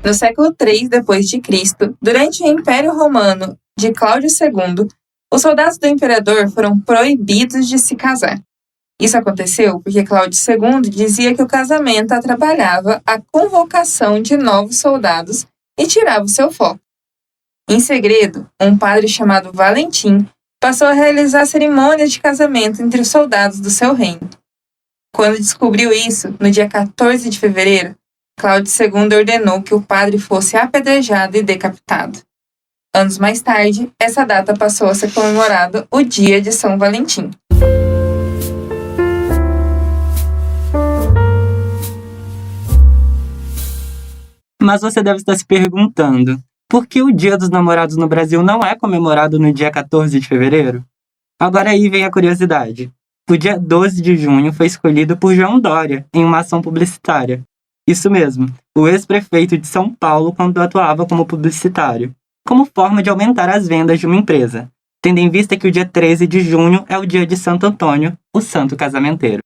No século III d.C., durante o Império Romano de Cláudio II, os soldados do imperador foram proibidos de se casar. Isso aconteceu porque Cláudio II dizia que o casamento atrapalhava a convocação de novos soldados e tirava o seu foco. Em segredo, um padre chamado Valentim passou a realizar cerimônias de casamento entre os soldados do seu reino. Quando descobriu isso, no dia 14 de fevereiro, Cláudio II ordenou que o padre fosse apedrejado e decapitado. Anos mais tarde, essa data passou a ser comemorada o Dia de São Valentim. Mas você deve estar se perguntando, por que o Dia dos Namorados no Brasil não é comemorado no dia 14 de fevereiro? Agora aí vem a curiosidade. O dia 12 de junho foi escolhido por João Dória, em uma ação publicitária. Isso mesmo, o ex-prefeito de São Paulo quando atuava como publicitário, como forma de aumentar as vendas de uma empresa, tendo em vista que o dia 13 de junho é o dia de Santo Antônio, o santo casamenteiro.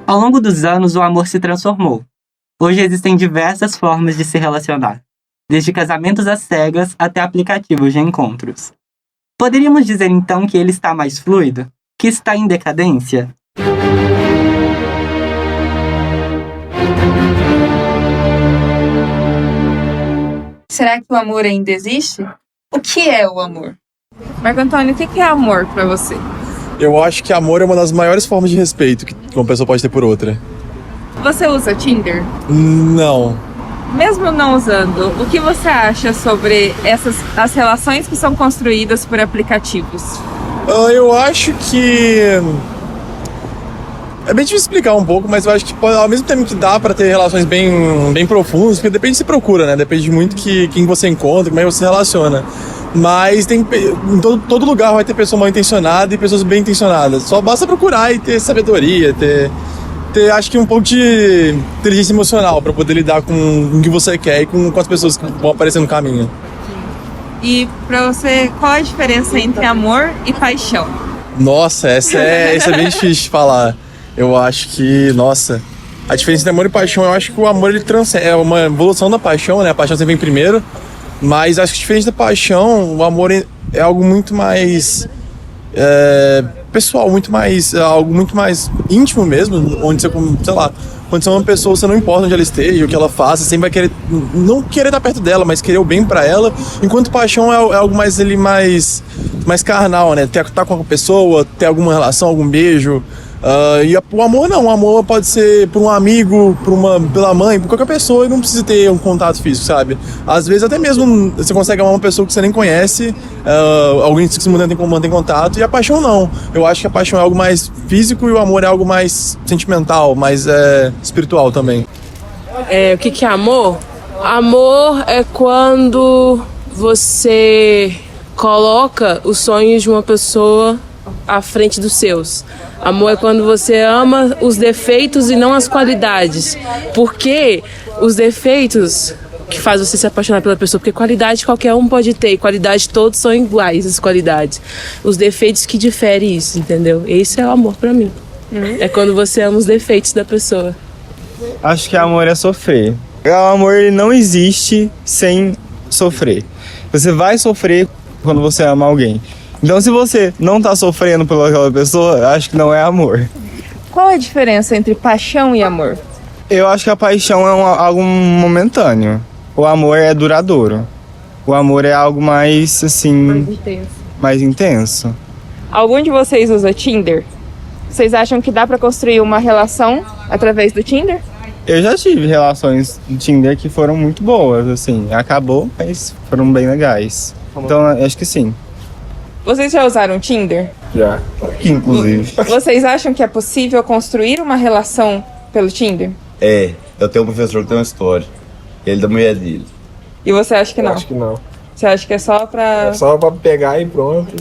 Ao longo dos anos, o amor se transformou. Hoje existem diversas formas de se relacionar, desde casamentos às cegas até aplicativos de encontros. Poderíamos dizer então que ele está mais fluido? Que está em decadência? Será que o amor ainda existe? O que é o amor? Marco Antônio, o que é amor para você? Eu acho que amor é uma das maiores formas de respeito que uma pessoa pode ter por outra. Você usa Tinder? Não. Mesmo não usando, o que você acha sobre as relações que são construídas por aplicativos? Eu acho que... É bem difícil explicar um pouco, mas eu acho que ao mesmo tempo que dá pra ter relações bem profundas, porque depende de se procura, né? Depende muito de quem você encontra, como é que você se relaciona. Mas em todo lugar vai ter pessoa mal intencionada e pessoas bem intencionadas. Só basta procurar e ter sabedoria, ter acho que um pouco de inteligência emocional para poder lidar com o que você quer e com as pessoas que vão aparecer no caminho. E pra você, qual a diferença entre amor e paixão? Nossa, essa é bem difícil de falar. Eu acho que, a diferença entre amor e paixão, eu acho que o amor ele é uma evolução da paixão, né? A paixão sempre vem primeiro. Mas acho que diferente da paixão, o amor é algo muito mais pessoal, algo muito mais íntimo mesmo, onde você, sei lá, quando você é uma pessoa, você não importa onde ela esteja, o que ela faça, você sempre vai não querer estar perto dela, mas querer o bem pra ela, enquanto paixão é algo mais carnal, né? Tá com a pessoa, ter alguma relação, algum beijo. E o amor não, o amor pode ser por um amigo, pela mãe, por qualquer pessoa, e não precisa ter um contato físico, sabe? Às vezes até mesmo você consegue amar uma pessoa que você nem conhece, alguém que se mantém contato, e a paixão não. Eu acho que a paixão é algo mais físico e o amor é algo mais sentimental, mais espiritual também. O que é amor? Amor é quando você coloca os sonhos de uma pessoa à frente dos seus. Amor é quando você ama os defeitos e não as qualidades. Porque os defeitos que faz você se apaixonar pela pessoa, porque qualidade qualquer um pode ter, e qualidade todos são iguais, as qualidades. Os defeitos que diferem isso, entendeu? Esse é o amor pra mim. É quando você ama os defeitos da pessoa. Acho que amor é sofrer. O amor ele não existe sem sofrer. Você vai sofrer quando você ama alguém. Então, se você não tá sofrendo pelaquela pessoa, acho que não é amor. Qual a diferença entre paixão e amor? Eu acho que a paixão é algo momentâneo. O amor é duradouro. O amor é algo mais, assim... Mais intenso. Algum de vocês usa Tinder? Vocês acham que dá pra construir uma relação através do Tinder? Eu já tive relações no Tinder que foram muito boas, assim. Acabou, mas foram bem legais. Então, acho que sim. Vocês já usaram Tinder? Já, inclusive. Vocês acham que é possível construir uma relação pelo Tinder? Eu tenho um professor que tem uma história. Ele da mulher dele. E você acha que não? Eu acho que não. Você acha que é só pra... É só pra pegar e pronto.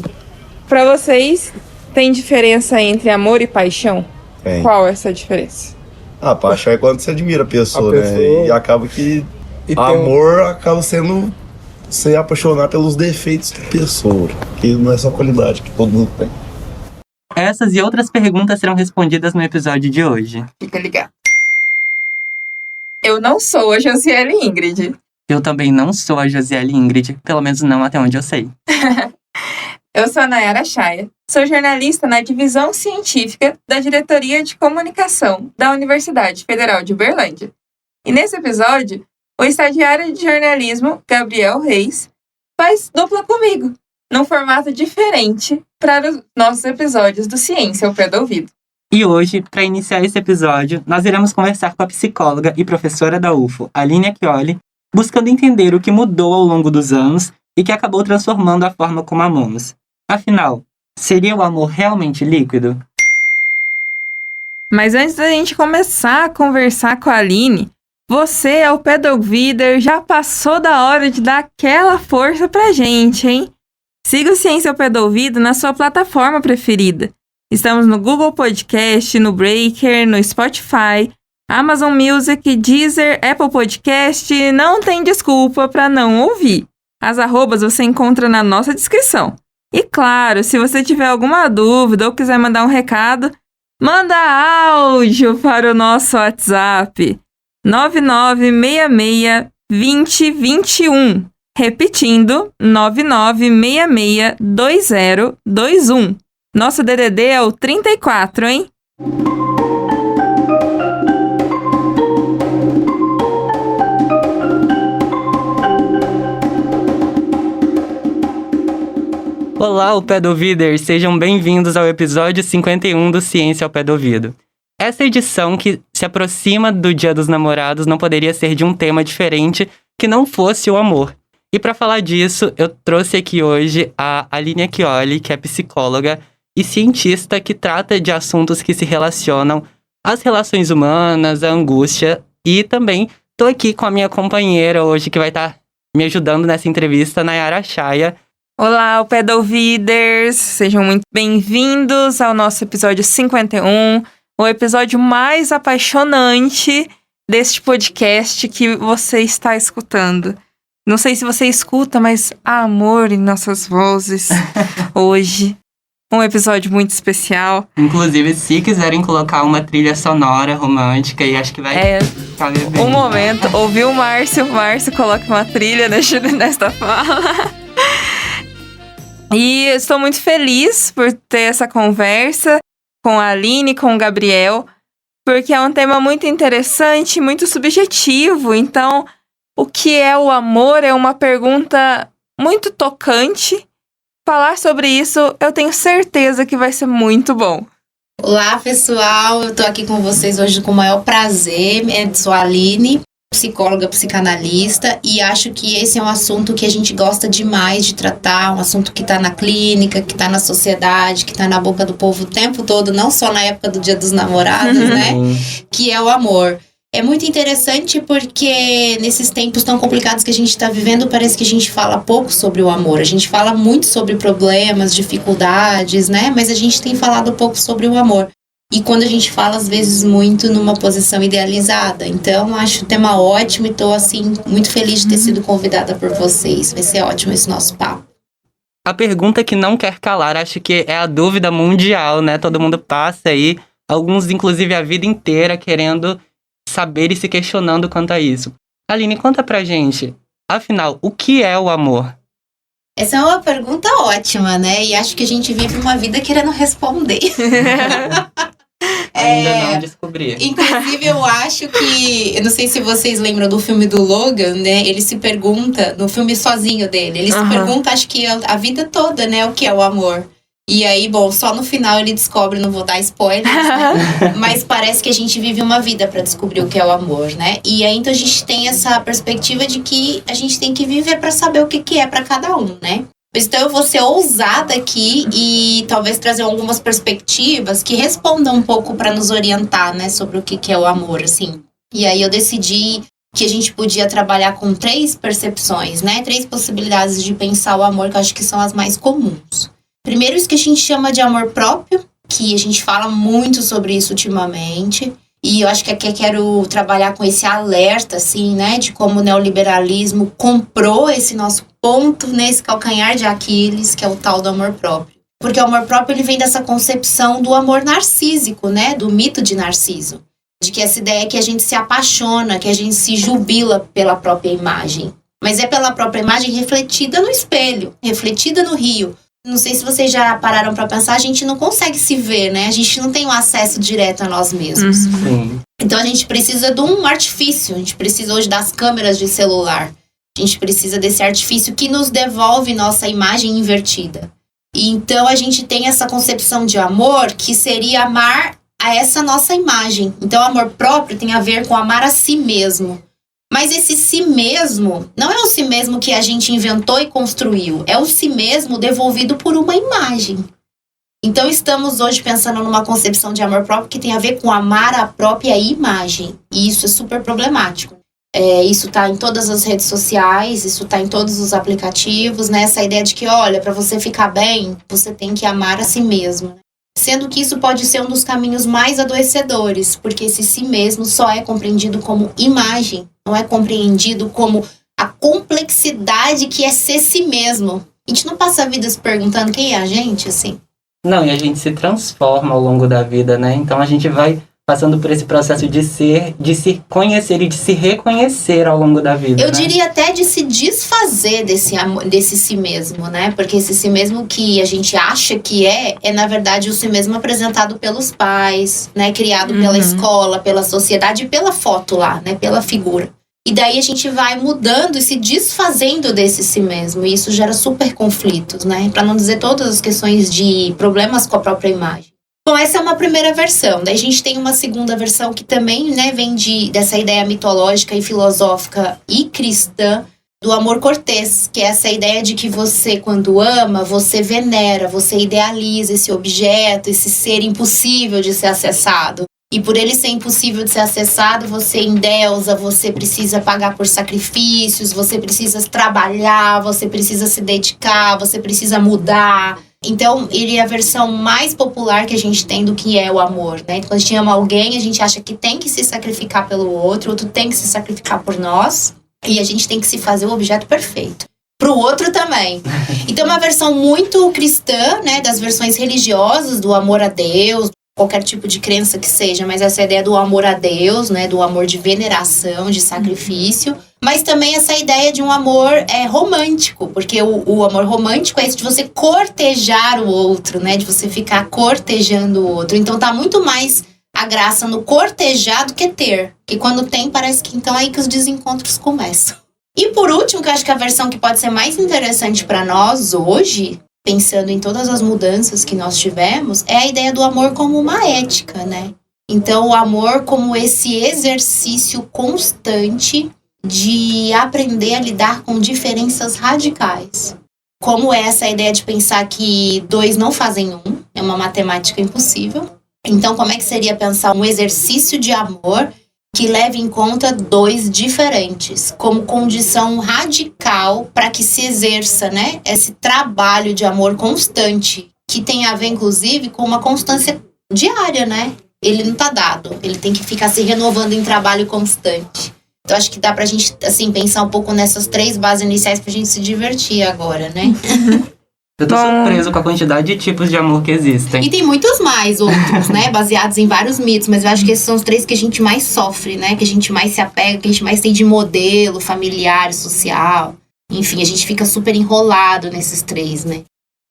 Pra vocês, tem diferença entre amor e paixão? Tem. Qual é essa diferença? A paixão é quando você admira a pessoa, né? E acaba que amor acaba sendo se apaixonar pelos defeitos da pessoa, que não é só qualidade que todo mundo tem. Essas e outras perguntas serão respondidas no episódio de hoje. Fica ligado. Eu não sou a Josiele Ingrid. Eu também não sou a Josiele Ingrid, pelo menos não até onde eu sei. Eu sou a Nayara Chaya, sou jornalista na divisão científica da Diretoria de Comunicação da Universidade Federal de Uberlândia. E nesse episódio, o estagiário de jornalismo, Gabriel Reis, faz dupla comigo, num formato diferente para os nossos episódios do Ciência ao Pé do Ouvido. E hoje, para iniciar esse episódio, nós iremos conversar com a psicóloga e professora da UFO, Aline Acchioli, buscando entender o que mudou ao longo dos anos e que acabou transformando a forma como amamos. Afinal, seria o amor realmente líquido? Mas antes da gente começar a conversar com a Aline, você, ao pé do ouvido, já passou da hora de dar aquela força pra gente, hein? Siga o Ciência ao Pé do Ouvido na sua plataforma preferida. Estamos no Google Podcast, no Breaker, no Spotify, Amazon Music, Deezer, Apple Podcast. Não tem desculpa para não ouvir. As arrobas você encontra na nossa descrição. E claro, se você tiver alguma dúvida ou quiser mandar um recado, manda áudio para o nosso WhatsApp 99662021. Repetindo, 99662021. Nosso DDD é o 34, hein? Olá, o Pé do Ouviders! Sejam bem-vindos ao episódio 51 do Ciência ao Pé do Ouvido. Essa edição, que se aproxima do Dia dos Namorados, não poderia ser de um tema diferente que não fosse o amor. E para falar disso, eu trouxe aqui hoje a Aline Acchioli, que é psicóloga e cientista que trata de assuntos que se relacionam às relações humanas, à angústia. E também estou aqui com a minha companheira hoje, que vai estar me ajudando nessa entrevista, Nayara Chaya. Olá, o Pé do Ouviders! Sejam muito bem-vindos ao nosso episódio 51, o episódio mais apaixonante deste podcast que você está escutando. Não sei se você escuta, mas há amor em nossas vozes hoje. Um episódio muito especial. Inclusive, se quiserem colocar uma trilha sonora romântica, e acho que vai caber bem. Um momento, ouviu o Márcio coloca uma trilha nesta fala. E estou muito feliz por ter essa conversa com a Aline, com o Gabriel, porque é um tema muito interessante, muito subjetivo. Então, o que é o amor é uma pergunta muito tocante. Falar sobre isso, eu tenho certeza que vai ser muito bom. Olá, pessoal. Eu tô aqui com vocês hoje com o maior prazer. Eu sou a Aline, psicóloga, psicanalista, e acho que esse é um assunto que a gente gosta demais de tratar, um assunto que tá na clínica, que tá na sociedade, que tá na boca do povo o tempo todo, não só na época do Dia dos Namorados, né? Que é o amor. É muito interessante porque nesses tempos tão complicados que a gente está vivendo, parece que a gente fala pouco sobre o amor. A gente fala muito sobre problemas, dificuldades, né? Mas a gente tem falado pouco sobre o amor. E quando a gente fala, às vezes, muito numa posição idealizada. Então, acho o tema ótimo e estou, assim, muito feliz de ter sido convidada por vocês. Vai ser ótimo esse nosso papo. A pergunta que não quer calar, acho que é a dúvida mundial, né? Todo mundo passa aí, alguns, inclusive, a vida inteira querendo saber e se questionando quanto a isso. Aline, conta pra gente, afinal, o que é o amor? Essa é uma pergunta ótima, né? E acho que a gente vive uma vida querendo responder. Ainda não descobri. Inclusive, eu acho que... Eu não sei se vocês lembram do filme do Logan, né? Ele se pergunta, no filme sozinho dele, ele se pergunta, acho que a vida toda, né? O que é o amor. E aí, bom, só no final ele descobre, não vou dar spoilers, né? Mas parece que a gente vive uma vida pra descobrir o que é o amor, né? E aí, então, a gente tem essa perspectiva de que a gente tem que viver pra saber o que é pra cada um, né? Então, eu vou ser ousada aqui e talvez trazer algumas perspectivas que respondam um pouco pra nos orientar, né? Sobre o que é o amor, assim. E aí, eu decidi que a gente podia trabalhar com 3 percepções, né? 3 possibilidades de pensar o amor, que eu acho que são as mais comuns. Primeiro, isso que a gente chama de amor próprio, que a gente fala muito sobre isso ultimamente. E eu acho que aqui eu quero trabalhar com esse alerta, assim, né? De como o neoliberalismo comprou esse nosso ponto nesse calcanhar de Aquiles, que é o tal do amor próprio. Porque o amor próprio, ele vem dessa concepção do amor narcísico, né? Do mito de Narciso. De que essa ideia é que a gente se apaixona, que a gente se jubila pela própria imagem. Mas é pela própria imagem refletida no espelho, refletida no rio. Não sei se vocês já pararam para pensar, a gente não consegue se ver, né? A gente não tem um acesso direto a nós mesmos. Sim. Então a gente precisa de um artifício, a gente precisa hoje das câmeras de celular. A gente precisa desse artifício que nos devolve nossa imagem invertida. E então a gente tem essa concepção de amor que seria amar a essa nossa imagem. Então o amor próprio tem a ver com amar a si mesmo. Mas esse si mesmo não é o si mesmo que a gente inventou e construiu. É o si mesmo devolvido por uma imagem. Então estamos hoje pensando numa concepção de amor próprio que tem a ver com amar a própria imagem. E isso é super problemático. Isso está em todas as redes sociais, isso está em todos os aplicativos, né? Essa ideia de que, olha, para você ficar bem, você tem que amar a si mesmo. Né? Sendo que isso pode ser um dos caminhos mais adoecedores, porque esse si mesmo só é compreendido como imagem, não é compreendido como a complexidade que é ser si mesmo. A gente não passa a vida se perguntando quem é a gente, assim. Não, e a gente se transforma ao longo da vida, né? Então a gente vai passando por esse processo de se conhecer e de se reconhecer ao longo da vida. Eu diria até de se desfazer desse si mesmo, né? Porque esse si mesmo que a gente acha que é na verdade o si mesmo apresentado pelos pais, né? Criado pela escola, pela sociedade e pela foto lá, né? Pela figura. E daí a gente vai mudando e se desfazendo desse si mesmo. E isso gera super conflitos, né? Para não dizer todas as questões de problemas com a própria imagem. Bom, essa é uma primeira versão. Daí a gente tem uma segunda versão que também, né, vem dessa ideia mitológica e filosófica e cristã do amor cortês, que é essa ideia de que você, quando ama, você venera, você idealiza esse objeto, esse ser impossível de ser acessado. E por ele ser impossível de ser acessado, você endeusa, você precisa pagar por sacrifícios, você precisa trabalhar, você precisa se dedicar, você precisa mudar. Então, ele é a versão mais popular que a gente tem do que é o amor, né? Quando a gente ama alguém, a gente acha que tem que se sacrificar pelo outro, o outro tem que se sacrificar por nós, e a gente tem que se fazer o objeto perfeito. Pro outro também. Então, é uma versão muito cristã, né? Das versões religiosas, do amor a Deus, qualquer tipo de crença que seja, mas essa ideia do amor a Deus, né? Do amor de veneração, de sacrifício. Mas também essa ideia de um amor romântico, porque o amor romântico é isso de você cortejar o outro, né? De você ficar cortejando o outro. Então tá muito mais a graça no cortejar do que ter. E quando tem, parece que então é aí que os desencontros começam. E por último, que eu acho que a versão que pode ser mais interessante para nós hoje, pensando em todas as mudanças que nós tivemos, é a ideia do amor como uma ética, né? Então o amor como esse exercício constante de aprender a lidar com diferenças radicais. Como é essa ideia de pensar que 2 não fazem 1, é uma matemática impossível. Então, como é que seria pensar um exercício de amor que leve em conta 2 diferentes, como condição radical para que se exerça, né, esse trabalho de amor constante, que tem a ver, inclusive, com uma constância diária, né? Ele não está dado, ele tem que ficar se renovando em trabalho constante. Então, acho que dá pra gente, assim, pensar um pouco nessas 3 bases iniciais pra gente se divertir agora, né? Eu tô surpreso com a quantidade de tipos de amor que existem. E tem muitos mais outros, né? Baseados em vários mitos, mas eu acho que esses são os 3 que a gente mais sofre, né? Que a gente mais se apega, que a gente mais tem de modelo familiar, social. Enfim, a gente fica super enrolado nesses 3, né?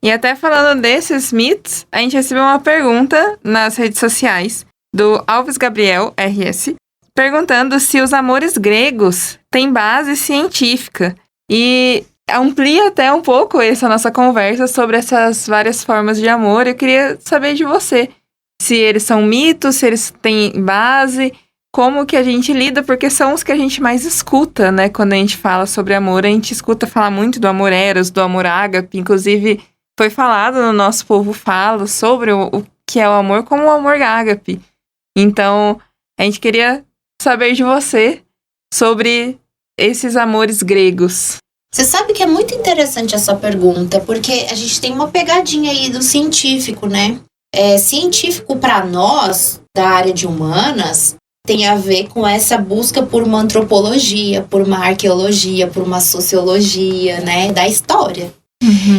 E até falando desses mitos, a gente recebeu uma pergunta nas redes sociais do Alves Gabriel, RS, perguntando se os amores gregos têm base científica. E amplia até um pouco essa nossa conversa sobre essas várias formas de amor. Eu queria saber de você, se eles são mitos, se eles têm base, como que a gente lida, porque são os que a gente mais escuta, né? Quando a gente fala sobre amor, a gente escuta falar muito do amor eros, do amor ágape. Inclusive, foi falado no Nosso Povo Fala sobre o que é o amor como o amor ágape. Então, a gente queria saber de você sobre esses amores gregos. Você sabe que é muito interessante essa pergunta, porque a gente tem uma pegadinha aí do científico, né? Científico para nós, da área de humanas, tem a ver com essa busca por uma antropologia, por uma arqueologia, por uma sociologia, né, da história.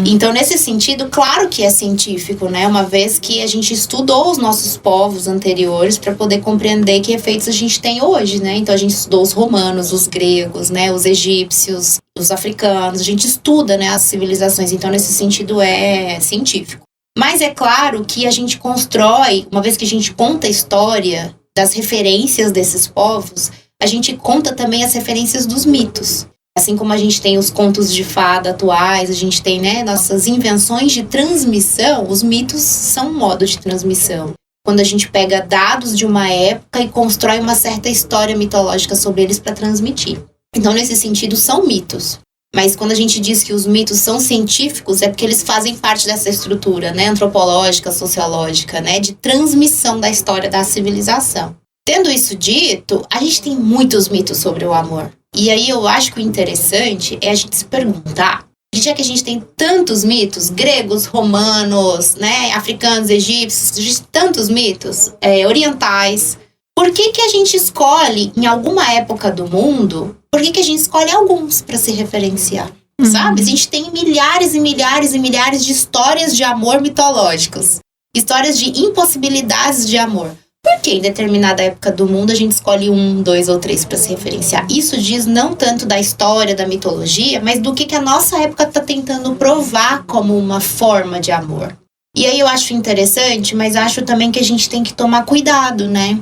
Então, nesse sentido, claro que é científico, né? Uma vez que a gente estudou os nossos povos anteriores para poder compreender que efeitos a gente tem hoje, né? Então, a gente estudou os romanos, os gregos, né? Os egípcios, os africanos. A gente estuda, né, as civilizações. Então, nesse sentido, é científico. Mas é claro que a gente constrói, uma vez que a gente conta a história das referências desses povos, a gente conta também as referências dos mitos. Assim como a gente tem os contos de fada atuais, a gente tem, né, nossas invenções de transmissão, os mitos são um modo de transmissão. Quando a gente pega dados de uma época e constrói uma certa história mitológica sobre eles para transmitir. Então, nesse sentido, são mitos. Mas quando a gente diz que os mitos são científicos, é porque eles fazem parte dessa estrutura, né, antropológica, sociológica, né, de transmissão da história da civilização. Tendo isso dito, a gente tem muitos mitos sobre o amor. E aí eu acho que o interessante é a gente se perguntar, já que a gente tem tantos mitos, gregos, romanos, né, africanos, egípcios, tantos mitos orientais, por que a gente escolhe, em alguma época do mundo, por que a gente escolhe alguns para se referenciar? Sabe? A gente tem milhares e milhares e milhares de histórias de amor mitológicos, histórias de impossibilidades de amor. Por que em determinada época do mundo a gente escolhe 1, 2 ou 3 para se referenciar? Isso diz não tanto da história, da mitologia, mas do que a nossa época está tentando provar como uma forma de amor. E aí eu acho interessante, mas acho também que a gente tem que tomar cuidado, né?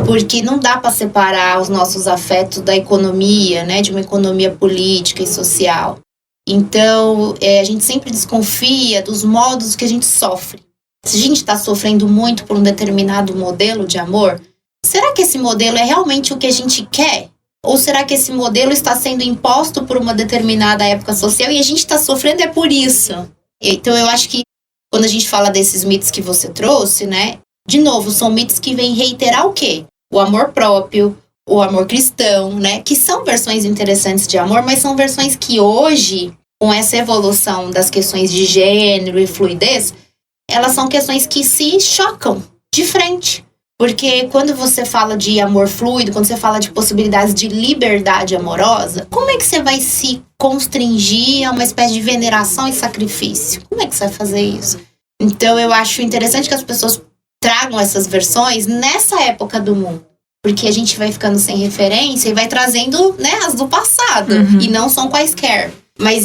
Porque não dá para separar os nossos afetos da economia, né? De uma economia política e social. Então, a gente sempre desconfia dos modos que a gente sofre. Se a gente está sofrendo muito por um determinado modelo de amor, será que esse modelo é realmente o que a gente quer? Ou será que esse modelo está sendo imposto por uma determinada época social e a gente está sofrendo por isso? Então eu acho que quando a gente fala desses mitos que você trouxe, né? De novo, são mitos que vêm reiterar o quê? O amor próprio, o amor cristão, né? Que são versões interessantes de amor, mas são versões que hoje, com essa evolução das questões de gênero e fluidez, elas são questões que se chocam de frente. Porque quando você fala de amor fluido, quando você fala de possibilidades de liberdade amorosa, como é que você vai se constringir a uma espécie de veneração e sacrifício? Como é que você vai fazer isso? Então eu acho interessante que as pessoas tragam essas versões nessa época do mundo. Porque a gente vai ficando sem referência e vai trazendo, né, as do passado. E não são quaisquer. Mas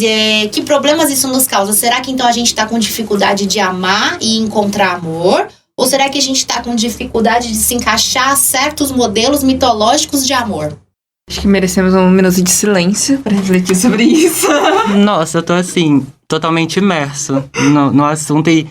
que problemas isso nos causa? Será que então a gente está com dificuldade de amar e encontrar amor? Ou será que a gente está com dificuldade de se encaixar a certos modelos mitológicos de amor? Acho que merecemos um minuto de silêncio para refletir sobre isso. Nossa, eu tô assim, totalmente imerso no assunto e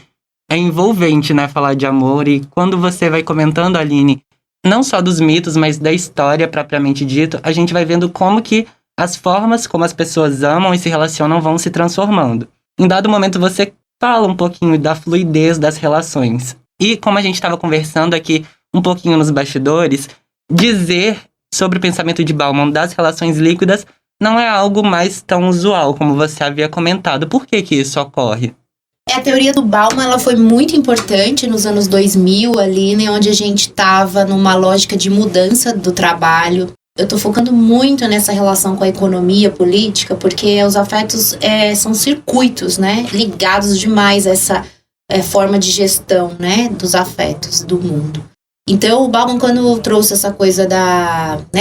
é envolvente, né, falar de amor. E quando você vai comentando, Aline, não só dos mitos, mas da história propriamente dito, a gente vai vendo como que as formas como as pessoas amam e se relacionam vão se transformando. Em dado momento, você fala um pouquinho da fluidez das relações. E como a gente estava conversando aqui um pouquinho nos bastidores, dizer sobre o pensamento de Bauman das relações líquidas não é algo mais tão usual, como você havia comentado. Por que isso ocorre? A teoria do Bauman ela foi muito importante nos anos 2000, ali, né, onde a gente estava numa lógica de mudança do trabalho. Eu estou focando muito nessa relação com a economia política, porque os afetos são circuitos, né, ligados demais a essa forma de gestão, né, dos afetos do mundo. Então, o Bauman, quando trouxe essa coisa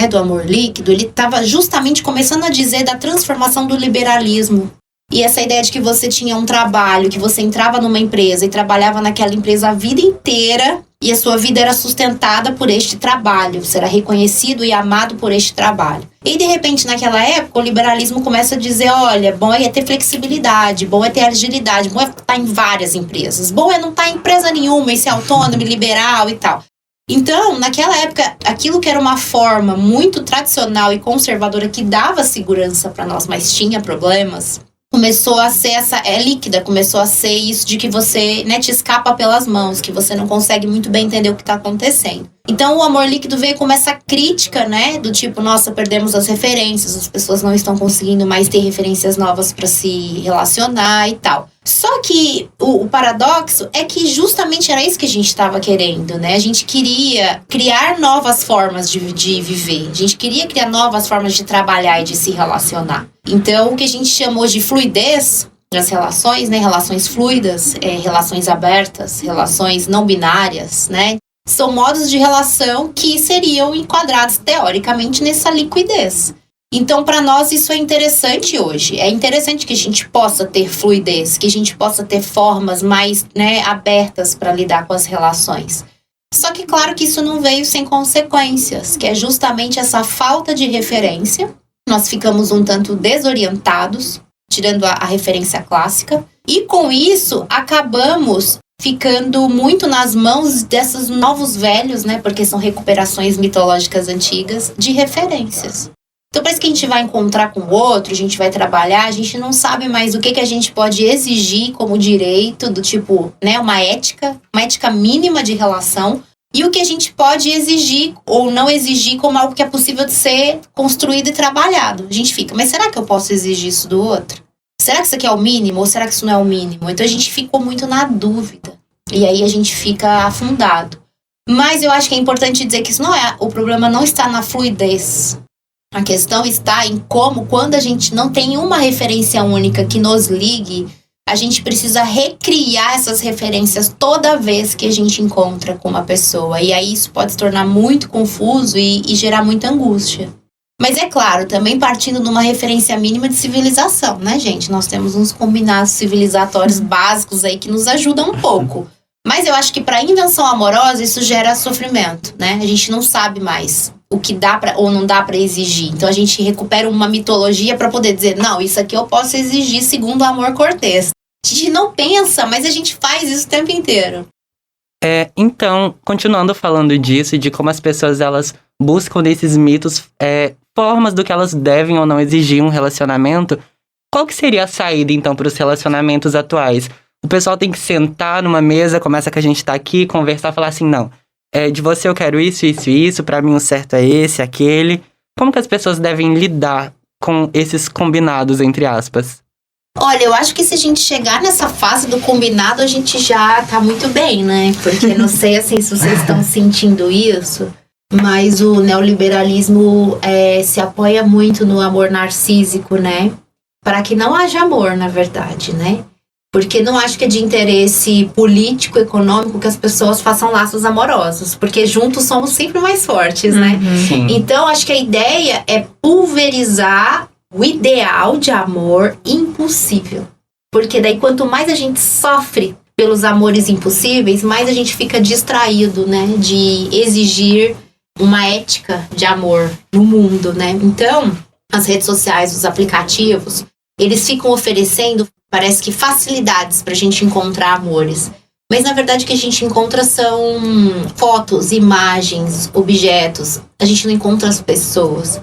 do amor líquido, ele estava justamente começando a dizer da transformação do liberalismo. E essa ideia de que você tinha um trabalho, que você entrava numa empresa e trabalhava naquela empresa a vida inteira, e a sua vida era sustentada por este trabalho, você era reconhecido e amado por este trabalho. E de repente, naquela época, o liberalismo começa a dizer, olha, bom é ter flexibilidade, bom é ter agilidade, bom é estar em várias empresas, bom é não estar em empresa nenhuma e ser autônomo, liberal e tal. Então, naquela época, aquilo que era uma forma muito tradicional e conservadora que dava segurança para nós, mas tinha problemas, começou a ser líquida, começou a ser isso de que você, né, te escapa pelas mãos, que você não consegue muito bem entender o que tá acontecendo. Então o amor líquido veio como essa crítica, né, do tipo, nossa, perdemos as referências, as pessoas não estão conseguindo mais ter referências novas para se relacionar e tal. Só que o paradoxo é que justamente era isso que a gente estava querendo, né? A gente queria criar novas formas de viver. A gente queria criar novas formas de trabalhar e de se relacionar. Então, o que a gente chamou de fluidez das relações, né? Relações fluidas, relações abertas, relações não binárias, né? São modos de relação que seriam enquadrados, teoricamente, nessa liquidez. Então, para nós, isso é interessante hoje. É interessante que a gente possa ter fluidez, que a gente possa ter formas mais, né, abertas para lidar com as relações. Só que, claro que isso não veio sem consequências, que é justamente essa falta de referência. Nós ficamos um tanto desorientados, tirando a referência clássica. E, com isso, acabamos ficando muito nas mãos desses novos velhos, né, porque são recuperações mitológicas antigas, de referências. Então, parece que a gente vai encontrar com o outro, a gente vai trabalhar, a gente não sabe mais o que a gente pode exigir como direito, do tipo, né, uma ética mínima de relação, e o que a gente pode exigir ou não exigir como algo que é possível de ser construído e trabalhado. A gente fica, mas será que eu posso exigir isso do outro? Será que isso aqui é o mínimo ou será que isso não é o mínimo? Então, a gente ficou muito na dúvida, e aí a gente fica afundado. Mas eu acho que é importante dizer que isso não é, o problema não está na fluidez. A questão está em como, quando a gente não tem uma referência única que nos ligue, a gente precisa recriar essas referências toda vez que a gente encontra com uma pessoa. E aí isso pode se tornar muito confuso e gerar muita angústia. Mas é claro, também partindo de uma referência mínima de civilização, né, gente? Nós temos uns combinados civilizatórios básicos aí que nos ajudam um pouco. Mas eu acho que para a invenção amorosa isso gera sofrimento, né? A gente não sabe mais o que dá pra, ou não dá para exigir. Então a gente recupera uma mitologia para poder dizer, não, isso aqui eu posso exigir segundo o amor cortês. A gente não pensa, mas a gente faz isso o tempo inteiro. Então, continuando falando disso, de como as pessoas elas buscam nesses mitos formas do que elas devem ou não exigir um relacionamento, qual que seria a saída então para os relacionamentos atuais? O pessoal tem que sentar numa mesa, começa que a gente tá aqui, conversar, falar assim, não, de você eu quero isso, isso e isso, pra mim o certo é esse, aquele. Como que as pessoas devem lidar com esses combinados, entre aspas? Olha, eu acho que se a gente chegar nessa fase do combinado, a gente já tá muito bem, né? Porque não sei assim se vocês estão sentindo isso, mas o neoliberalismo se apoia muito no amor narcísico, né? Para que não haja amor, na verdade, né? Porque não acho que é de interesse político, econômico que as pessoas façam laços amorosos. Porque juntos somos sempre mais fortes, né? Sim. Então, acho que a ideia é pulverizar o ideal de amor impossível. Porque daí, quanto mais a gente sofre pelos amores impossíveis, mais a gente fica distraído, né? De exigir uma ética de amor no mundo, né? Então, as redes sociais, os aplicativos, eles ficam oferecendo, parece que facilidades pra gente encontrar amores. Mas na verdade o que a gente encontra são fotos, imagens, objetos. A gente não encontra as pessoas.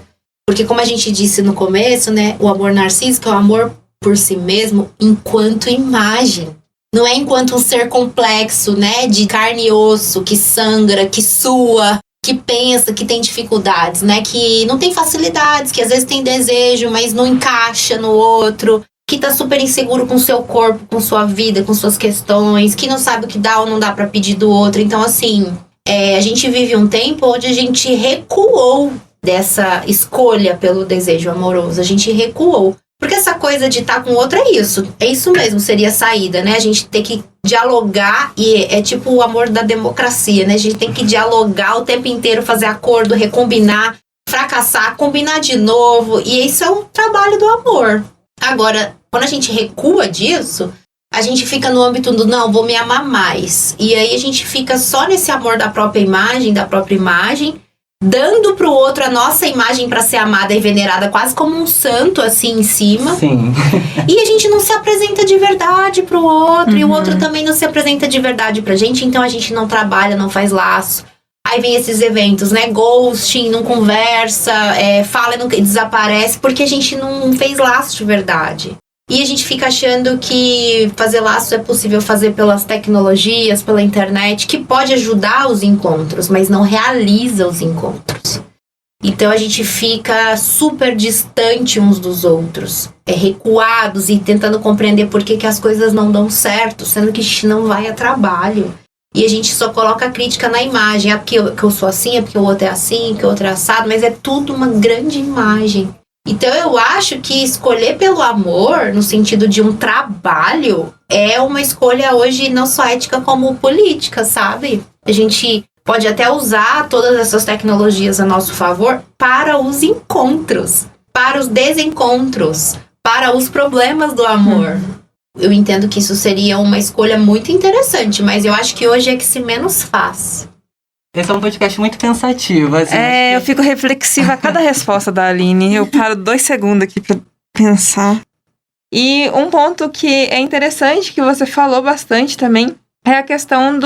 Porque como a gente disse no começo, né, o amor narcísico é o amor por si mesmo enquanto imagem. Não é enquanto um ser complexo, né, de carne e osso, que sangra, que sua, que pensa, que tem dificuldades, né, que não tem facilidades, que às vezes tem desejo, mas não encaixa no outro, que tá super inseguro com o seu corpo, com sua vida, com suas questões, que não sabe o que dá ou não dá pra pedir do outro. Então, assim, a gente vive um tempo onde a gente recuou dessa escolha pelo desejo amoroso. A gente recuou. Porque essa coisa de estar com o outro é isso mesmo, seria a saída, né? A gente tem que dialogar e é tipo o amor da democracia, né? A gente tem que dialogar o tempo inteiro, fazer acordo, recombinar, fracassar, combinar de novo. E isso é um trabalho do amor. Agora, quando a gente recua disso, a gente fica no âmbito do não, vou me amar mais. E aí a gente fica só nesse amor da própria imagem, dando pro outro a nossa imagem para ser amada e venerada quase como um santo, assim, em cima. Sim. E a gente não se apresenta de verdade pro outro, e o outro também não se apresenta de verdade pra gente, então a gente não trabalha, não faz laço. Aí vem esses eventos, né, ghosting, não conversa, fala e não desaparece, porque a gente não fez laço de verdade. E a gente fica achando que fazer laço é possível fazer pelas tecnologias, pela internet, que pode ajudar os encontros, mas não realiza os encontros. Então a gente fica super distante uns dos outros, recuados e tentando compreender por que as coisas não dão certo, sendo que a gente não vai a trabalho. E a gente só coloca a crítica na imagem. É porque eu sou assim, é porque o outro é assim, porque o outro é assado, mas é tudo uma grande imagem. Então eu acho que escolher pelo amor, no sentido de um trabalho, é uma escolha hoje não só ética como política, sabe? A gente pode até usar todas essas tecnologias a nosso favor para os encontros, para os desencontros, para os problemas do amor. Eu entendo que isso seria uma escolha muito interessante, mas eu acho que hoje é que se menos faz. Esse é um podcast muito pensativo, assim. Eu fico reflexiva a cada resposta da Aline. Eu paro 2 segundos aqui pra pensar. E um ponto que é interessante, que você falou bastante também, é a questão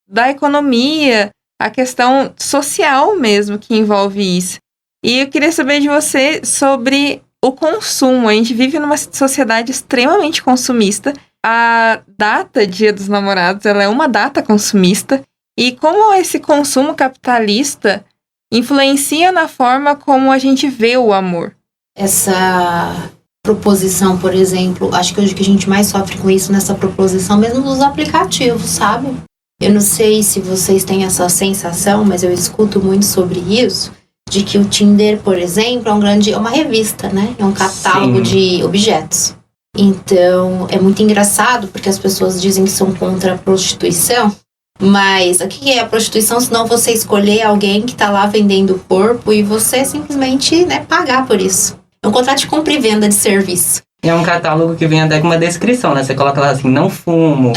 da economia, a questão social mesmo que envolve isso. E eu queria saber de você sobre o consumo. A gente vive numa sociedade extremamente consumista. A data Dia dos Namorados, ela é uma data consumista. E como esse consumo capitalista influencia na forma como a gente vê o amor? Essa proposição, por exemplo, acho que hoje que a gente mais sofre com isso nessa proposição mesmo dos aplicativos, sabe? Eu não sei se vocês têm essa sensação, mas eu escuto muito sobre isso, de que o Tinder, por exemplo, é uma revista, né? É um catálogo de objetos. Então, é muito engraçado, porque as pessoas dizem que são contra a prostituição, mas o que é a prostituição se não você escolher alguém que tá lá vendendo o corpo e você simplesmente, né, pagar por isso? É um contrato de compra e venda de serviço. É um catálogo que vem até com uma descrição, né? Você coloca lá assim, não fumo,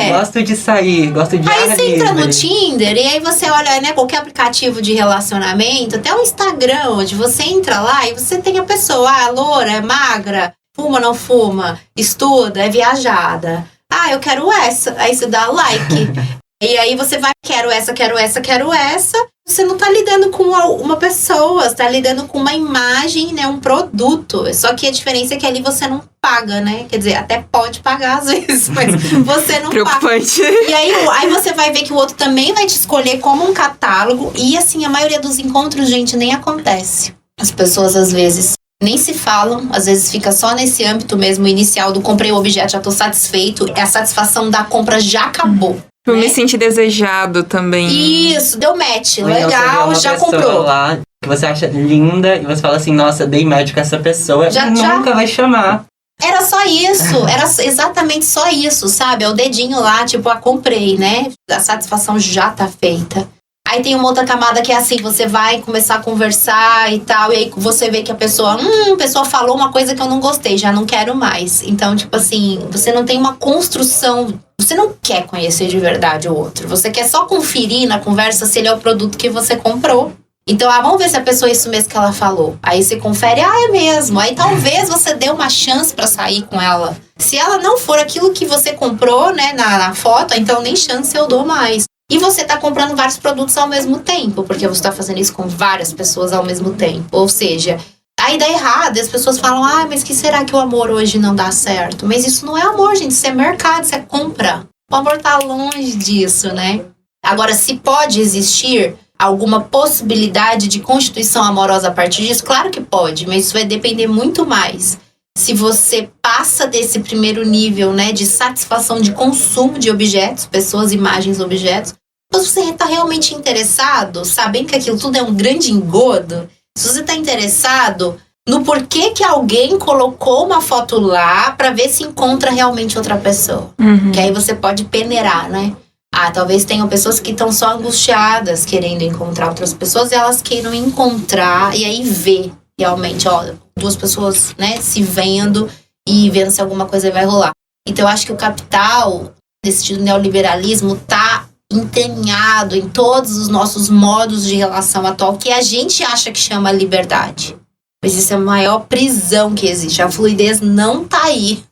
gosto de sair, gosto de Aí ar você entra livre. no Tinder e aí você olha, né, qualquer aplicativo de relacionamento, até o Instagram, onde você entra lá e você tem a pessoa, loura, é magra, fuma, não fuma, estuda, é viajada. Eu quero essa. Aí você dá like. E aí você vai, quero essa. Você não tá lidando com uma pessoa, você tá lidando com uma imagem, né, um produto. Só que a diferença é que ali você não paga, né? Quer dizer, até pode pagar às vezes, mas você não Preocupante. paga. E aí você vai ver que o outro também vai te escolher como um catálogo. E assim, a maioria dos encontros, gente, nem acontece. As pessoas às vezes nem se falam, às vezes fica só nesse âmbito mesmo inicial do comprei o objeto, já tô satisfeito. A satisfação da compra já acabou. Eu me senti desejado também. Isso, deu match, Ou então legal, você vê já uma pessoa comprou. lá que você acha linda e você fala assim, nossa, dei match com essa pessoa, Já- e nunca vai chamar. Era só isso, era exatamente só isso, sabe? É o dedinho lá, tipo, comprei, né? A satisfação já tá feita. Aí tem uma outra camada que é assim, você vai começar a conversar e tal, e aí você vê que a pessoa falou uma coisa que eu não gostei, já não quero mais. Então, tipo assim, você não tem uma construção, você não quer conhecer de verdade o outro, você quer só conferir na conversa se ele é o produto que você comprou. Então, vamos ver se a pessoa é isso mesmo que ela falou. Aí você confere, é mesmo. Aí talvez você dê uma chance pra sair com ela. Se ela não for aquilo que você comprou, né, na foto, então nem chance eu dou mais. E você tá comprando vários produtos ao mesmo tempo, porque você tá fazendo isso com várias pessoas ao mesmo tempo. Ou seja, aí dá errado, e as pessoas falam, mas que será que o amor hoje não dá certo? Mas isso não é amor, gente, isso é mercado, isso é compra. O amor tá longe disso, né? Agora, se pode existir alguma possibilidade de constituição amorosa a partir disso, claro que pode, mas isso vai depender muito mais. Se você passa desse primeiro nível, né, de satisfação de consumo de objetos, pessoas, imagens, objetos, ou se você está realmente interessado, sabendo que aquilo tudo é um grande engodo, se você está interessado no porquê que alguém colocou uma foto lá para ver se encontra realmente outra pessoa. Que aí você pode peneirar, né? Talvez tenham pessoas que estão só angustiadas querendo encontrar outras pessoas e elas queiram encontrar e aí ver realmente, duas pessoas, né, se vendo e vendo se alguma coisa vai rolar. Então eu acho que o capital, desse neoliberalismo, tá entranhado em todos os nossos modos de relação atual, que a gente acha que chama liberdade. Mas isso é a maior prisão que existe. A fluidez não tá aí.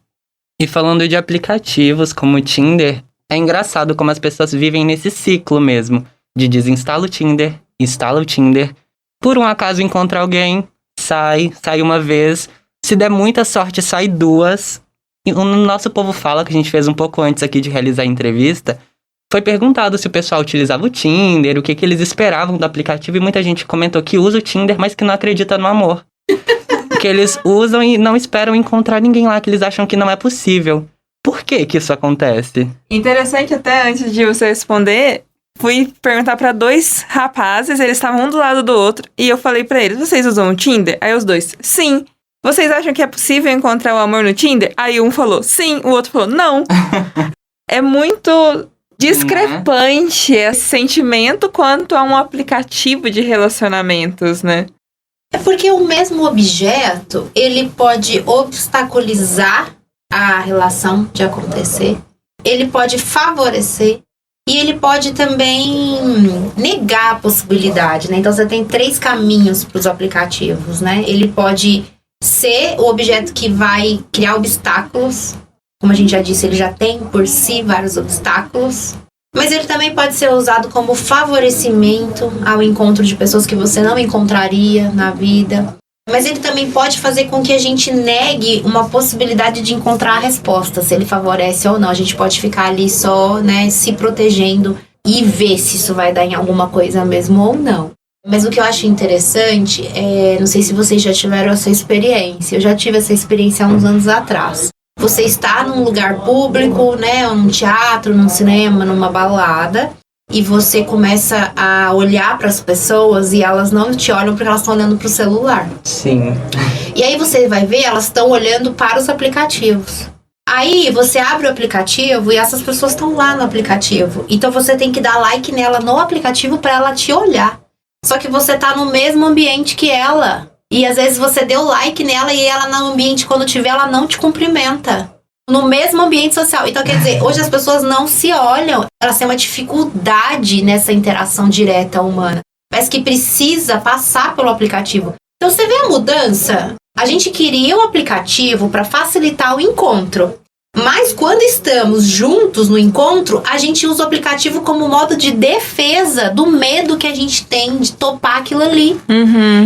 E falando de aplicativos como o Tinder, é engraçado como as pessoas vivem nesse ciclo mesmo, de desinstala o Tinder, instala o Tinder, por um acaso encontra alguém, sai uma vez, Se der muita sorte, sai 2. E o nosso Povo Fala, que a gente fez um pouco antes aqui de realizar a entrevista, foi perguntado se o pessoal utilizava o Tinder, o que eles esperavam do aplicativo, e muita gente comentou que usa o Tinder, mas que não acredita no amor. Que eles usam e não esperam encontrar ninguém lá, que eles acham que não é possível. Por que isso acontece? Interessante, até antes de você responder, fui perguntar pra 2 rapazes, eles estavam um do lado do outro, e eu falei pra eles, vocês usam o Tinder? Aí os dois, sim. Vocês acham que é possível encontrar o amor no Tinder? Aí um falou, sim, o outro falou, não. É muito discrepante esse sentimento quanto a um aplicativo de relacionamentos, né? É porque o mesmo objeto, ele pode obstaculizar a relação de acontecer, ele pode favorecer e ele pode também negar a possibilidade, né? Então você tem 3 caminhos para os aplicativos, né? Ele pode ser o objeto que vai criar obstáculos, como a gente já disse, ele já tem por si vários obstáculos, mas ele também pode ser usado como favorecimento ao encontro de pessoas que você não encontraria na vida. Mas ele também pode fazer com que a gente negue uma possibilidade de encontrar a resposta, se ele favorece ou não. A gente pode ficar ali só, né, se protegendo e ver se isso vai dar em alguma coisa mesmo ou não. Mas o que eu acho interessante é, não sei se vocês já tiveram essa experiência, eu já tive essa experiência há uns anos atrás. Você está num lugar público, né, num teatro, num cinema, numa balada, e você começa a olhar para as pessoas e elas não te olham porque elas estão olhando para o celular. Sim. E aí você vai ver, elas estão olhando para os aplicativos. Aí você abre o aplicativo e essas pessoas estão lá no aplicativo. Então você tem que dar like nela no aplicativo para ela te olhar. Só que você tá no mesmo ambiente que ela. E às vezes você deu like nela e ela no ambiente, quando te vê, ela não te cumprimenta. No mesmo ambiente social. Então, quer dizer, hoje as pessoas não se olham. Elas têm uma dificuldade nessa interação direta humana. Mas que precisa passar pelo aplicativo. Então, você vê a mudança? A gente queria o aplicativo para facilitar o encontro. Mas quando estamos juntos no encontro, a gente usa o aplicativo como modo de defesa do medo que a gente tem de topar aquilo ali.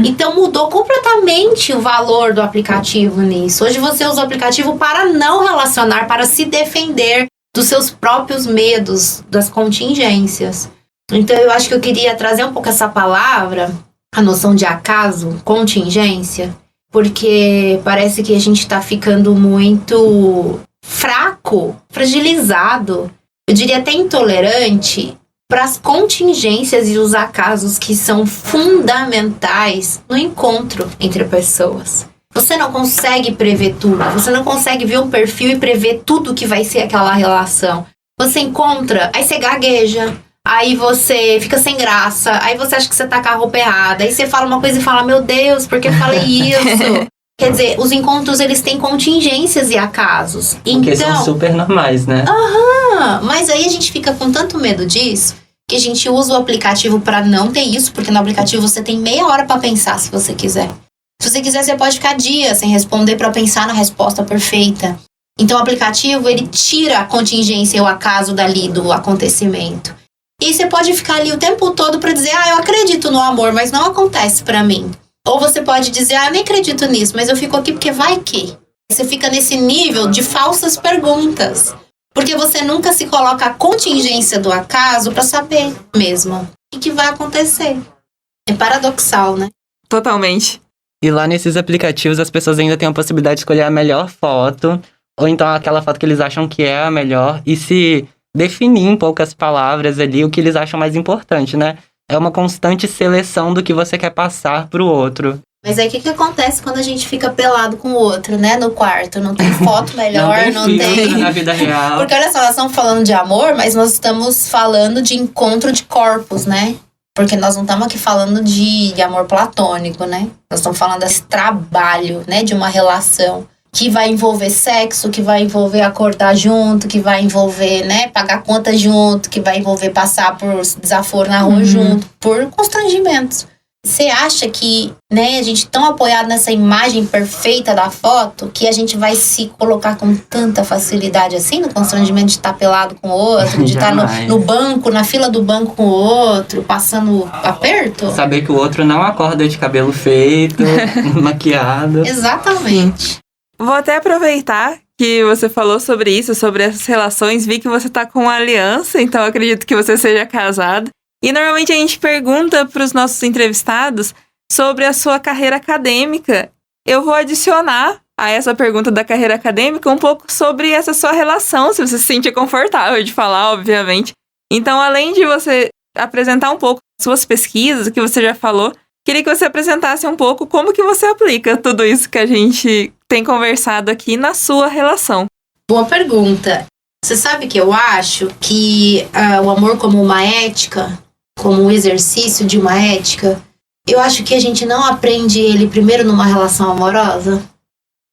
Então mudou completamente o valor do aplicativo nisso. Hoje você usa o aplicativo para não relacionar, para se defender dos seus próprios medos, das contingências. Então eu acho que eu queria trazer um pouco essa palavra, a noção de acaso, contingência, porque parece que a gente está ficando muito fraco, fragilizado, eu diria até intolerante para as contingências e os acasos que são fundamentais no encontro entre pessoas. Você não consegue prever tudo, você não consegue ver um perfil e prever tudo que vai ser aquela relação. Você encontra, aí você gagueja, aí você fica sem graça, aí você acha que você tá com a roupa errada, aí você fala uma coisa e fala, meu Deus, por que eu falei isso? Quer dizer, os encontros, eles têm contingências e acasos. Porque são super normais, né? Mas aí a gente fica com tanto medo disso, que a gente usa o aplicativo para não ter isso, porque no aplicativo você tem meia hora para pensar, se você quiser. Se você quiser, você pode ficar dias sem responder para pensar na resposta perfeita. Então o aplicativo, ele tira a contingência e o acaso dali do acontecimento. E você pode ficar ali o tempo todo para dizer, eu acredito no amor, mas não acontece para mim. Ou você pode dizer, eu nem acredito nisso, mas eu fico aqui porque vai que. Você fica nesse nível de falsas perguntas. Porque você nunca se coloca a contingência do acaso para saber mesmo o que vai acontecer. É paradoxal, né? Totalmente. E lá nesses aplicativos as pessoas ainda têm a possibilidade de escolher a melhor foto, ou então aquela foto que eles acham que é a melhor, e se definir em poucas palavras ali o que eles acham mais importante, né? É uma constante seleção do que você quer passar pro outro. Mas aí o que acontece quando a gente fica pelado com o outro, né? No quarto. Não tem foto melhor, não tem na vida real. Porque olha só, nós estamos falando de amor, mas nós estamos falando de encontro de corpos, né? Porque nós não estamos aqui falando de amor platônico, né? Nós estamos falando desse trabalho, né? De uma relação que vai envolver sexo, que vai envolver acordar junto, que vai envolver, né, pagar conta junto, que vai envolver passar por desaforo na rua junto, por constrangimentos. Você acha que, né, a gente tão apoiado nessa imagem perfeita da foto, que a gente vai se colocar com tanta facilidade assim, no constrangimento de estar pelado com o outro, de estar no banco, na fila do banco com o outro, passando aperto? Saber que o outro não acorda de cabelo feito, maquiado. Exatamente. Vou até aproveitar que você falou sobre isso, sobre essas relações. Vi que você tá com uma aliança, então eu acredito que você seja casado. E normalmente a gente pergunta para os nossos entrevistados sobre a sua carreira acadêmica. Eu vou adicionar a essa pergunta da carreira acadêmica um pouco sobre essa sua relação, se você se sentir confortável de falar, obviamente. Então, além de você apresentar um pouco suas pesquisas, o que você já falou, queria que você apresentasse um pouco como que você aplica tudo isso que a gente tem conversado aqui na sua relação. Boa pergunta. Você sabe que eu acho que o amor como uma ética, como um exercício de uma ética, eu acho que a gente não aprende ele primeiro numa relação amorosa.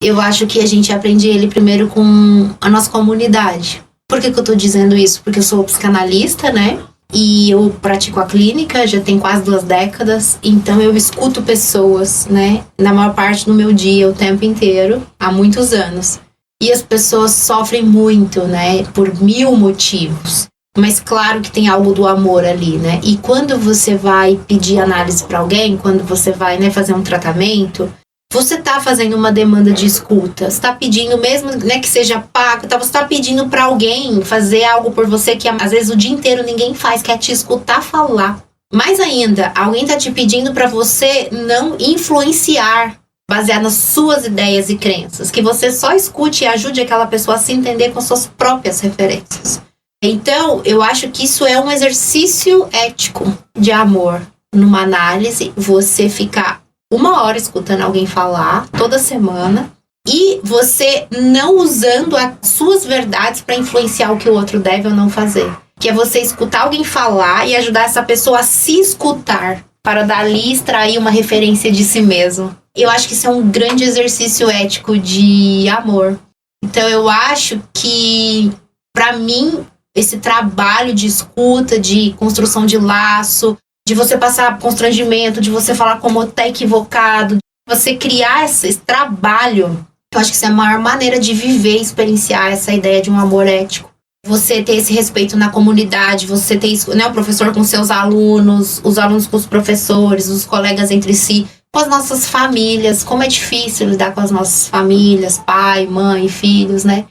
Eu acho que a gente aprende ele primeiro com a nossa comunidade. Por que eu tô dizendo isso? Porque eu sou psicanalista, né? E eu pratico a clínica, já tem quase 2 décadas. Então eu escuto pessoas, né? Na maior parte do meu dia, o tempo inteiro, há muitos anos. E as pessoas sofrem muito, né? Por 1000 motivos. Mas claro que tem algo do amor ali, né? E quando você vai pedir análise para alguém, quando você vai, né, fazer um tratamento, você tá fazendo uma demanda de escuta. Você tá pedindo mesmo, né, que seja pago, você tá pedindo para alguém fazer algo por você que às vezes o dia inteiro ninguém faz, que é te escutar falar. Mais ainda, alguém tá te pedindo para você não influenciar, baseado nas suas ideias e crenças, que você só escute e ajude aquela pessoa a se entender com suas próprias referências. Então, eu acho que isso é um exercício ético de amor. Numa análise, você ficar 1 hora escutando alguém falar, toda semana, e você não usando as suas verdades para influenciar o que o outro deve ou não fazer. Que é você escutar alguém falar e ajudar essa pessoa a se escutar, para dali extrair uma referência de si mesmo. Eu acho que isso é um grande exercício ético de amor. Então, eu acho que, para mim, esse trabalho de escuta, de construção de laço, de você passar constrangimento, de você falar como tá equivocado, de você criar esse trabalho, eu acho que isso é a maior maneira de viver e experienciar essa ideia de um amor ético. Você ter esse respeito na comunidade, você ter isso, né, o professor com seus alunos, os alunos com os professores, os colegas entre si, com as nossas famílias, como é difícil lidar com as nossas famílias, pai, mãe, filhos, né?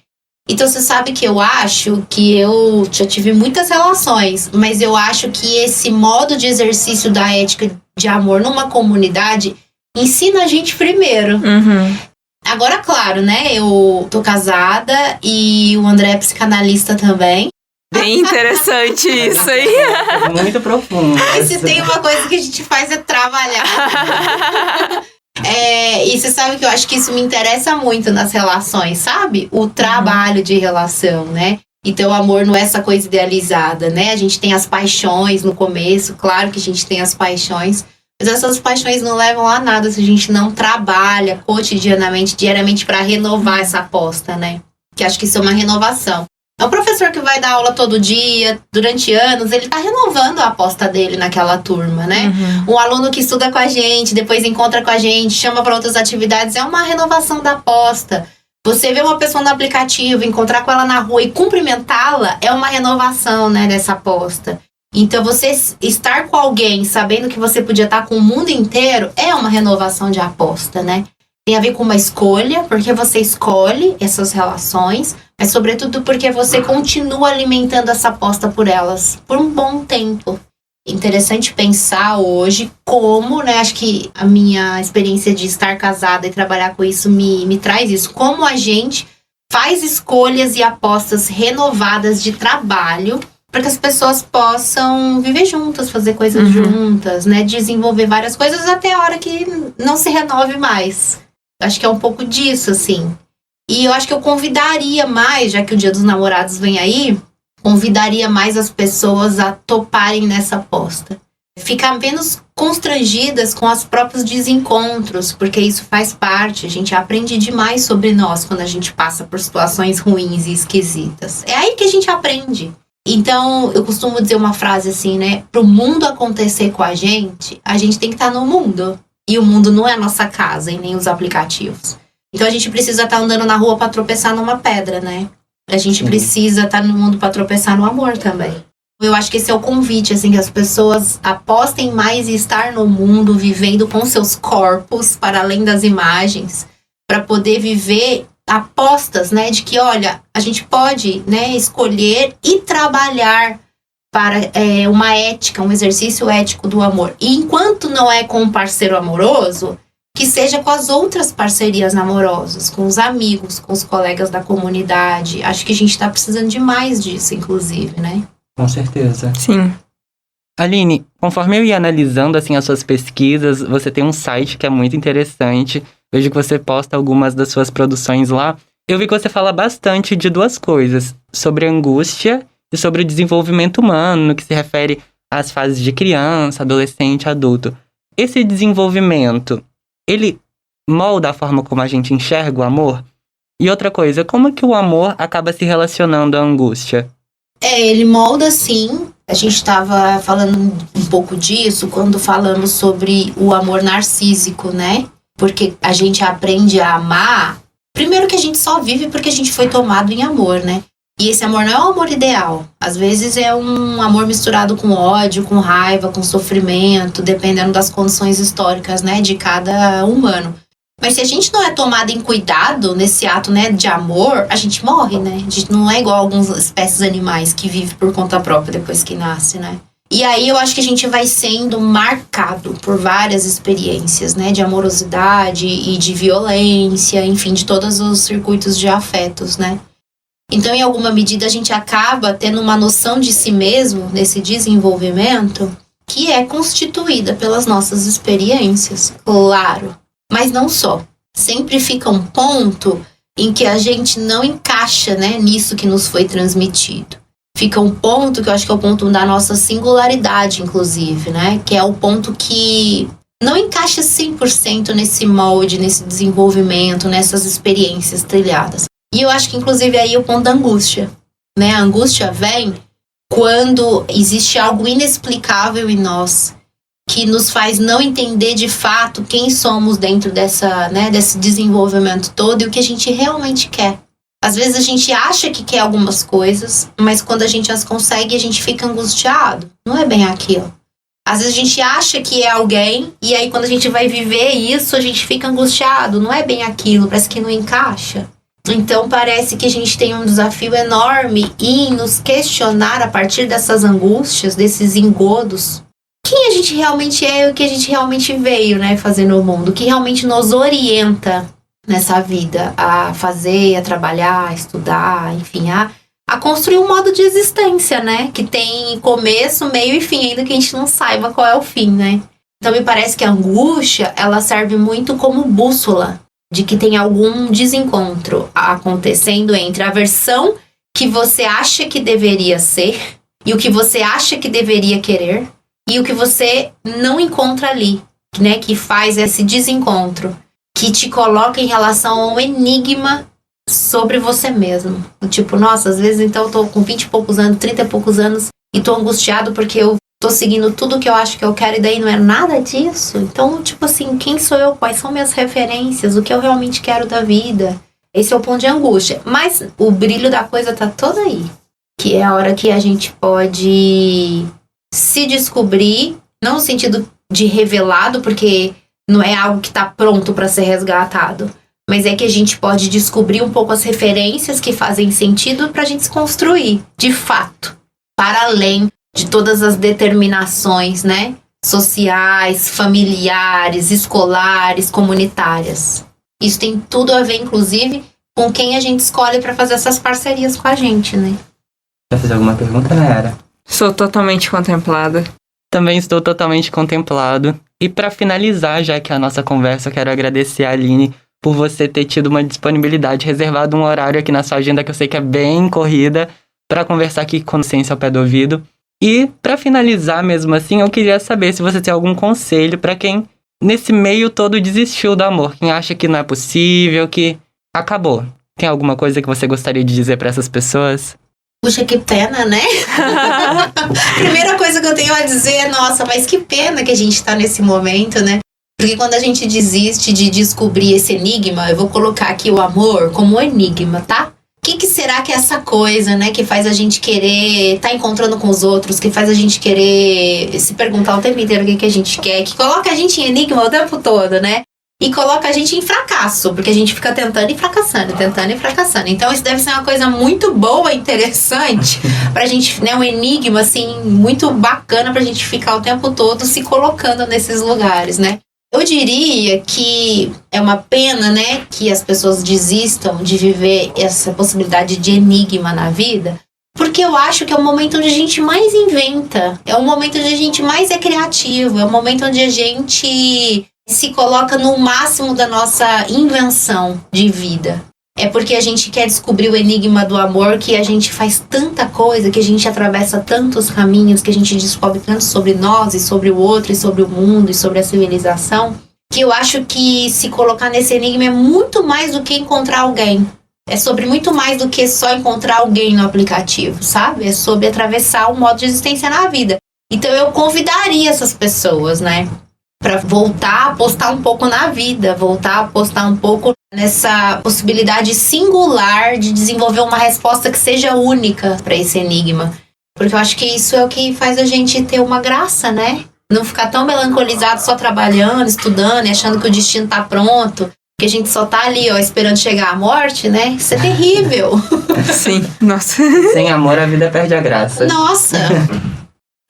Então você sabe que eu acho que eu já tive muitas relações, mas eu acho que esse modo de exercício da ética de amor numa comunidade ensina a gente primeiro. Uhum. Agora, claro, né, eu tô casada e o André é psicanalista também. Bem interessante isso aí. Muito profundo. Ai, se tem uma coisa que a gente faz é trabalhar. E você sabe que eu acho que isso me interessa muito nas relações, sabe? O trabalho de relação, né? Então, o amor não é essa coisa idealizada, né? A gente tem as paixões no começo, claro que a gente tem as paixões, mas essas paixões não levam a nada se a gente não trabalha cotidianamente, diariamente, para renovar essa aposta, né? Que acho que isso é uma renovação. É um professor que vai dar aula todo dia, durante anos, ele tá renovando a aposta dele naquela turma, né? Um aluno que estuda com a gente, depois encontra com a gente, chama para outras atividades, é uma renovação da aposta. Você vê uma pessoa no aplicativo, encontrar com ela na rua e cumprimentá-la, é uma renovação, né, dessa aposta. Então, você estar com alguém sabendo que você podia estar com o mundo inteiro é uma renovação de aposta, né? Tem a ver com uma escolha, porque você escolhe essas relações, mas sobretudo porque você continua alimentando essa aposta por elas por um bom tempo. Interessante pensar hoje como, né, acho que a minha experiência de estar casada e trabalhar com isso me traz isso, como a gente faz escolhas e apostas renovadas de trabalho para que as pessoas possam viver juntas, fazer coisas juntas, né, desenvolver várias coisas até a hora que não se renove mais. Acho que é um pouco disso, assim. E eu acho que eu convidaria mais, já que o Dia dos Namorados vem aí, convidaria mais as pessoas a toparem nessa aposta. Ficar menos constrangidas com os próprios desencontros, porque isso faz parte. A gente aprende demais sobre nós quando a gente passa por situações ruins e esquisitas. É aí que a gente aprende. Então, eu costumo dizer uma frase assim, né? Pro mundo acontecer com a gente tem que estar no mundo. E o mundo não é a nossa casa e nem os aplicativos. Então, a gente precisa estar andando na rua para tropeçar numa pedra, né? A gente precisa estar no mundo para tropeçar no amor também. Eu acho que esse é o convite, assim, que as pessoas apostem mais em estar no mundo, vivendo com seus corpos, para além das imagens, para poder viver apostas, né, de que, olha, a gente pode, né, escolher e trabalhar para uma ética, um exercício ético do amor. E enquanto não é com um parceiro amoroso, que seja com as outras parcerias amorosas, com os amigos, com os colegas da comunidade. Acho que a gente está precisando de mais disso, inclusive, né? Com certeza. Sim. Aline, conforme eu ia analisando assim as suas pesquisas, você tem um site que é muito interessante. Vejo que você posta algumas das suas produções lá. Eu vi que você fala bastante de duas coisas, sobre angústia e sobre o desenvolvimento humano, no que se refere às fases de criança, adolescente, adulto. Esse desenvolvimento, ele molda a forma como a gente enxerga o amor? E outra coisa, como que o amor acaba se relacionando à angústia? Ele molda sim. A gente estava falando um pouco disso quando falamos sobre o amor narcísico, né? Porque a gente aprende a amar. Primeiro que a gente só vive porque a gente foi tomado em amor, né? E esse amor não é um amor ideal. Às vezes é um amor misturado com ódio, com raiva, com sofrimento, dependendo das condições históricas, né, de cada humano. Mas se a gente não é tomado em cuidado nesse ato, né, de amor, a gente morre, né? A gente não é igual a algumas espécies animais que vivem por conta própria depois que nasce, né? E aí eu acho que a gente vai sendo marcado por várias experiências, né, de amorosidade e de violência, enfim, de todos os circuitos de afetos, né? Então, em alguma medida, a gente acaba tendo uma noção de si mesmo nesse desenvolvimento que é constituída pelas nossas experiências, claro. Mas não só. Sempre fica um ponto em que a gente não encaixa, né, nisso que nos foi transmitido. Fica um ponto que eu acho que é o ponto da nossa singularidade, inclusive, né? Que é o ponto que não encaixa 100% nesse molde, nesse desenvolvimento, nessas experiências trilhadas. E eu acho que, inclusive, aí é o ponto da angústia, né? A angústia vem quando existe algo inexplicável em nós, que nos faz não entender de fato quem somos dentro desse desenvolvimento todo e o que a gente realmente quer. Às vezes a gente acha que quer algumas coisas, mas quando a gente as consegue, a gente fica angustiado. Não é bem aquilo. Às vezes a gente acha que é alguém, e aí quando a gente vai viver isso, a gente fica angustiado. Não é bem aquilo, parece que não encaixa. Então parece que a gente tem um desafio enorme em nos questionar a partir dessas angústias, desses engodos, quem a gente realmente é e o que a gente realmente veio, né, fazer no mundo, o que realmente nos orienta nessa vida a fazer, a trabalhar, a estudar, enfim, a construir um modo de existência, né, que tem começo, meio e fim, ainda que a gente não saiba qual é o fim, né. Então me parece que a angústia, ela serve muito como bússola de que tem algum desencontro acontecendo entre a versão que você acha que deveria ser e o que você acha que deveria querer e o que você não encontra ali, né, que faz esse desencontro, que te coloca em relação a um enigma sobre você mesmo. Tipo, nossa, às vezes então eu tô com 20 e poucos anos, 30 e poucos anos e tô angustiado porque eu tô seguindo tudo que eu acho que eu quero e daí não é nada disso. Então, tipo assim, quem sou eu? Quais são minhas referências? O que eu realmente quero da vida? Esse é o ponto de angústia. Mas o brilho da coisa tá todo aí. Que é a hora que a gente pode se descobrir, não no sentido de revelado, porque não é algo que tá pronto para ser resgatado. Mas é que a gente pode descobrir um pouco as referências que fazem sentido pra gente se construir, de fato. Para além de todas as determinações, né, sociais, familiares, escolares, comunitárias. Isso tem tudo a ver, inclusive, com quem a gente escolhe para fazer essas parcerias com a gente, né? Quer fazer alguma pergunta, Nayara? Sou totalmente contemplada. Também estou totalmente contemplado. E para finalizar, já que a nossa conversa, eu quero agradecer a Aline por você ter tido uma disponibilidade, reservado um horário aqui na sua agenda que eu sei que é bem corrida, para conversar aqui com ciência ao pé do ouvido. E, para finalizar mesmo assim, eu queria saber se você tem algum conselho para quem, nesse meio todo, desistiu do amor. Quem acha que não é possível, que acabou. Tem alguma coisa que você gostaria de dizer para essas pessoas? Puxa, que pena, né? Primeira coisa que eu tenho a dizer é, nossa, mas que pena que a gente tá nesse momento, né? Porque quando a gente desiste de descobrir esse enigma, eu vou colocar aqui o amor como um enigma, tá? O que será que é essa coisa, né? Que faz a gente querer tá encontrando com os outros, que faz a gente querer se perguntar o tempo inteiro o que a gente quer, que coloca a gente em enigma o tempo todo, né? E coloca a gente em fracasso, porque a gente fica tentando e fracassando. Então isso deve ser uma coisa muito boa, interessante, pra gente, né, um enigma, assim, muito bacana pra gente ficar o tempo todo se colocando nesses lugares, né? Eu diria que é uma pena, né, que as pessoas desistam de viver essa possibilidade de enigma na vida, porque eu acho que é o momento onde a gente mais inventa, é o momento onde a gente mais é criativo, é o momento onde a gente se coloca no máximo da nossa invenção de vida. É porque a gente quer descobrir o enigma do amor que a gente faz tanta coisa, que a gente atravessa tantos caminhos, que a gente descobre tanto sobre nós e sobre o outro e sobre o mundo e sobre a civilização, que eu acho que se colocar nesse enigma é muito mais do que encontrar alguém. É sobre muito mais do que só encontrar alguém no aplicativo, sabe? É sobre atravessar o modo de existência na vida. Então eu convidaria essas pessoas, né? Para voltar a apostar um pouco na vida, voltar a apostar um pouco nessa possibilidade singular de desenvolver uma resposta que seja única para esse enigma. Porque eu acho que isso é o que faz a gente ter uma graça, né? Não ficar tão melancolizado só trabalhando, estudando e achando que o destino tá pronto, que a gente só tá ali, ó, esperando chegar a morte, né? Isso é terrível. Sim, nossa. Sem amor, a vida perde a graça. Nossa!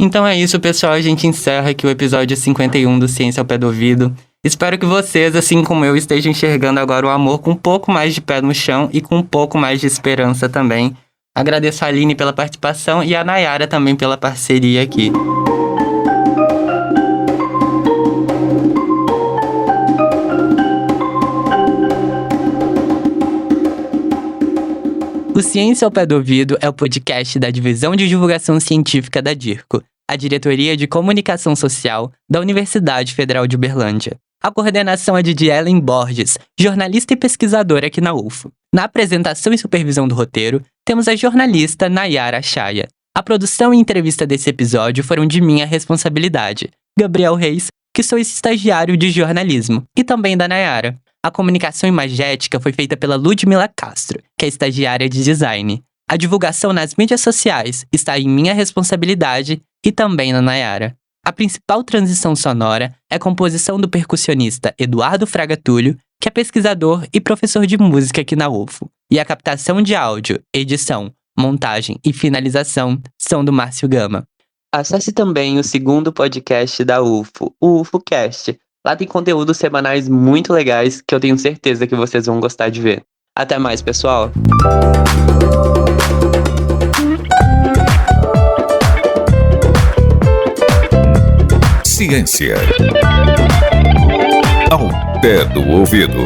Então é isso, pessoal. A gente encerra aqui o episódio 51 do Ciência ao Pé do Ouvido. Espero que vocês, assim como eu, estejam enxergando agora o amor com um pouco mais de pé no chão e com um pouco mais de esperança também. Agradeço a Aline pela participação e a Nayara também pela parceria aqui. O Ciência ao Pé do Ouvido é o podcast da Divisão de Divulgação Científica da DIRCO, a Diretoria de Comunicação Social da Universidade Federal de Uberlândia. A coordenação é de Ellen Borges, jornalista e pesquisadora aqui na UFO. Na apresentação e supervisão do roteiro, temos a jornalista Nayara Chaya. A produção e entrevista desse episódio foram de minha responsabilidade, Gabriel Reis, que sou estagiário de jornalismo, e também da Nayara. A comunicação imagética foi feita pela Ludmila Castro, que é estagiária de design. A divulgação nas mídias sociais está em minha responsabilidade e também na Nayara. A principal transição sonora é a composição do percussionista Eduardo Fraga Túlio, que é pesquisador e professor de música aqui na UFO. E a captação de áudio, edição, montagem e finalização são do Márcio Gama. Acesse também o segundo podcast da UFO, o UFOcast. Lá tem conteúdos semanais muito legais que eu tenho certeza que vocês vão gostar de ver. Até mais, pessoal! Ciência ao pé do ouvido.